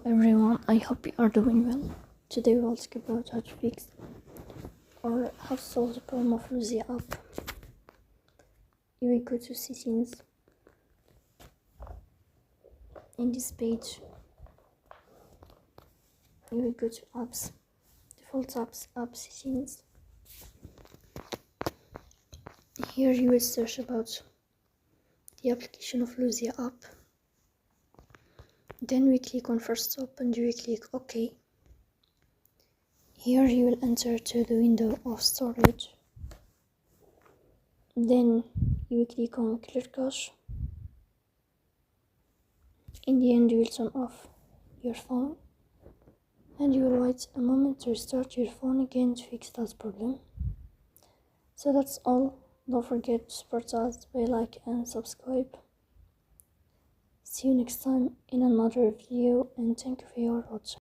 Everyone, I hope you are doing well. Today we'll talk about how to fix or how to solve the problem of Luzia app. You will go to settings. In this page, you will go to apps, default apps, app settings. Here you will search about the application of Luzia app. Then we click on first open, you will click OK. Here you will enter to the window of storage. Then you will click on clear cache. In the end you will turn off your phone and you will wait a moment to restart your phone again to fix that problem. So that's all. Don't forget to support us by like and subscribe. See you next time in another video and thank you for your watching.